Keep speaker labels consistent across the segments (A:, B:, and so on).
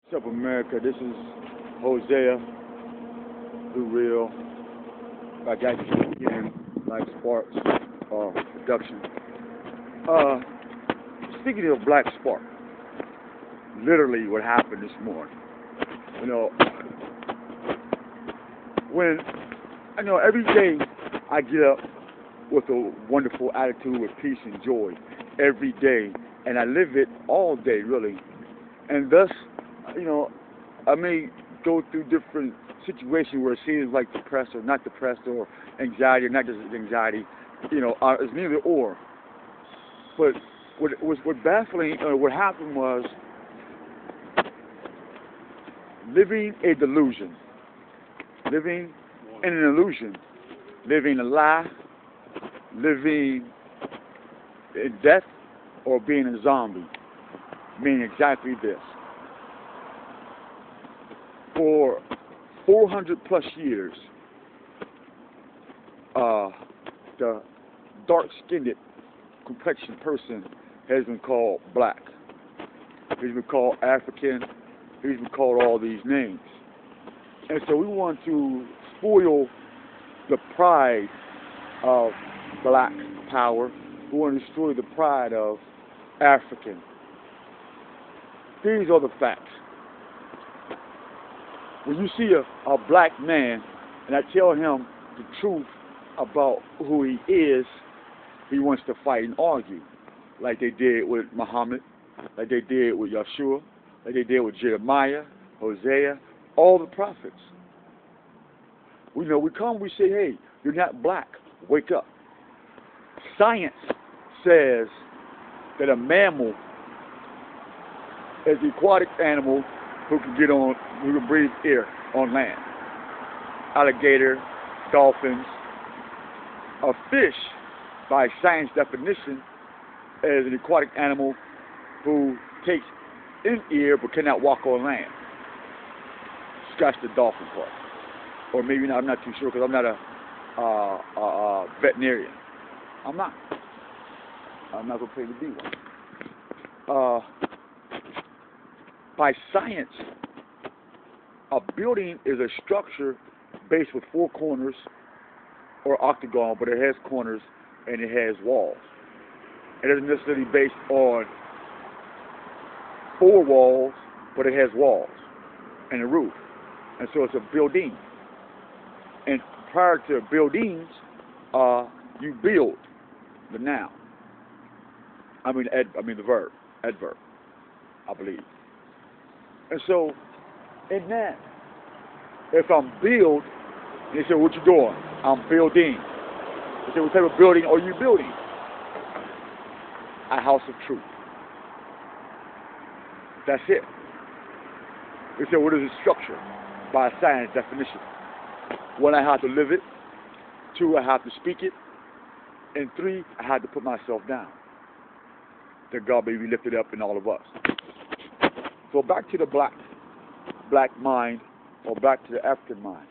A: What's up, America? This is Hosea, Blue Real. I got you again, Black Sparks production. Uh, Speaking of Black Spark, literally what happened this morning. You know, when every day I get up with a wonderful attitude with peace and joy every day, and I live it all day, really. And thus, I may go through different situations where it seems like depressed or not depressed, or anxiety or not just anxiety. It's neither or. But what baffling, what happened was living a delusion, living in an illusion, living a lie, living in death, or being a zombie, meaning exactly this. For 400 plus years, the dark-skinned complexion person has been called black. He's been called African. He's been called all these names. And so we want to spoil the pride of black power. We want to destroy the pride of African. These are the facts. When you see a black man and I tell him the truth about who he is, he wants to fight and argue, like they did with Muhammad, like they did with Yeshua, like they did with Jeremiah, Hosea, all the prophets. We come, we say, hey, you're not black, wake up. Science says that a mammal is an aquatic animal who can breathe air on land. Alligator, dolphins. A fish, by science definition, is an aquatic animal who takes in air but cannot walk on land. Scratch the dolphin part. Or maybe not, I'm not too sure because I'm not a veterinarian. I'm not going to play to be one. By science, a building is a structure based with four corners or octagon, but it has corners and it has walls. It isn't necessarily based on four walls, but it has walls and a roof. And so it's a building. And prior to buildings, you build the noun. The verb, adverb, I believe. And so, in that, if I'm build, they say, what you doing? I'm building. They say, what type of building are you building? A house of truth. That's it. They say, what is the structure? By science definition. One, I have to live it. Two, I have to speak it. And three, I have to put myself down. That God may be lifted up in all of us. So back to the black mind, or back to the African mind.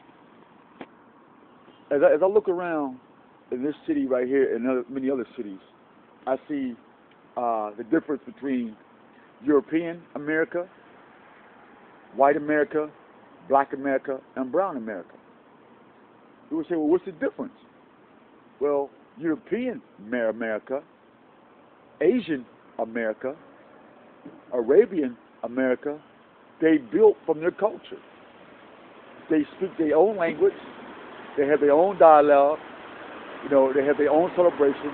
A: As I look around in this city right here and many other cities, I see the difference between European America, white America, black America, and brown America. You would say, well, what's the difference? Well, European America, Asian America, Arabian America, they built from their culture. They speak their own language. They have their own dialogue. They have their own celebration.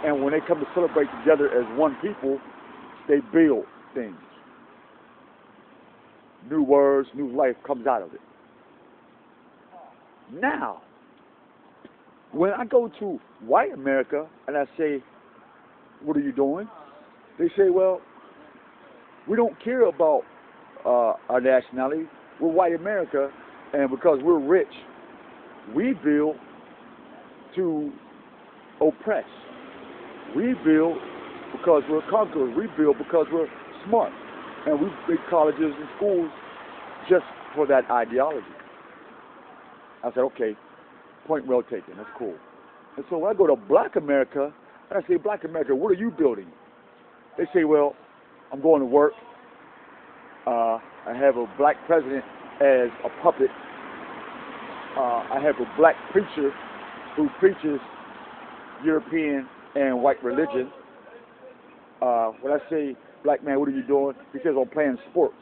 A: And when they come to celebrate together as one people, they build things. New words, new life comes out of it. Now, when I go to white America and I say, what are you doing? They say, well, we don't care about our nationality. We're white America, and because we're rich, we build to oppress. We build because we're conquerors. We build because we're smart. And we make colleges and schools just for that ideology. I said, okay, point well taken. That's cool. And so when I go to black America, and I say, black America, what are you building? They say, well, I'm going to work. I have a black president as a puppet. I have a black preacher who preaches European and white religion. When I say, black man, what are you doing? He says, I'm playing sports.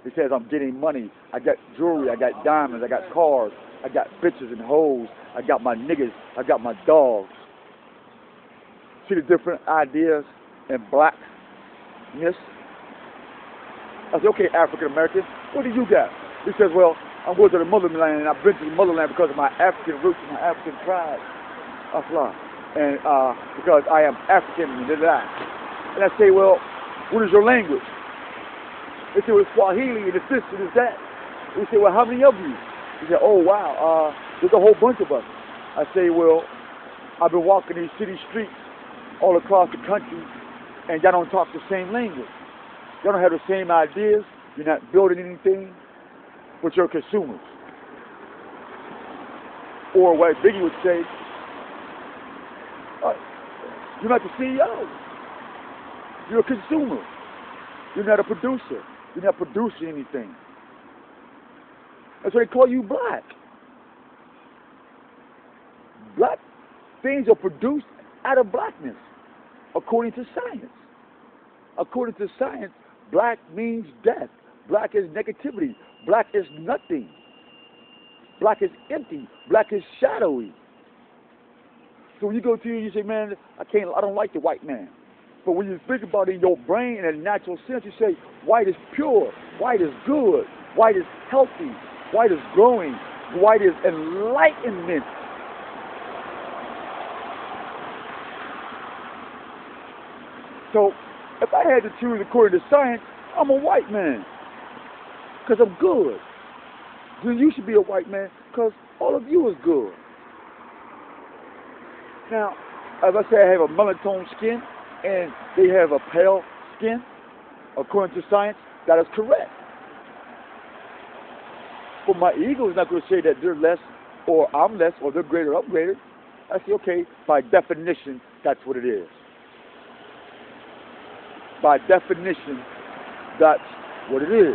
A: He says, I'm getting money. I got jewelry. I got diamonds. I got cars. I got bitches and hoes. I got my niggas. I got my dogs. See the different ideas in blackness? I said, okay, African American, what do you got? He says, well, I'm going to the motherland, and I've been to the motherland because of my African roots and my African pride. And because I am African and that. And I say, well, what is your language? They say, well, it's Swahili, and it's this, and it's that. We say, well, how many of you? He said, oh, wow, there's a whole bunch of us. I say, well, I've been walking these city streets all across the country, and y'all don't talk the same language. Y'all don't have the same ideas. You're not building anything, but you're consumers. Or what Biggie would say, you're not the CEO. You're a consumer. You're not a producer. You're not producing anything. That's why they call you black. Black things are produced out of blackness, according to science. According to science, black means death. Black is negativity. Black is nothing. Black is empty. Black is shadowy. So when you go to you say, man, I don't like the white man. But when you think about it in your brain in a natural sense, you say, white is pure. White is good. White is healthy. White is growing. White is enlightenment. So if I had to choose according to science, I'm a white man because I'm good. Then you should be a white man because all of you is good. Now, as I say, I have a melatonin skin and they have a pale skin. According to science, that is correct. But my ego is not going to say that they're less or I'm less or they're greater or I'm greater. I say, okay, by definition, that's what it is. By definition, that's what it is.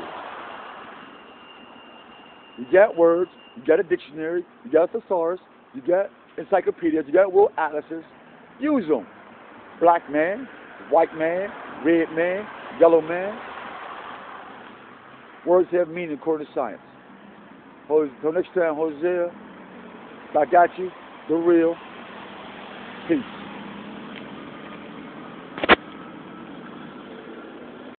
A: You got words, you got a dictionary, you got a thesaurus, you got encyclopedias, you got world atlases. Use them. Black man, white man, red man, yellow man. Words have meaning according to science. Until next time, Hosea, I got you, the real. Peace.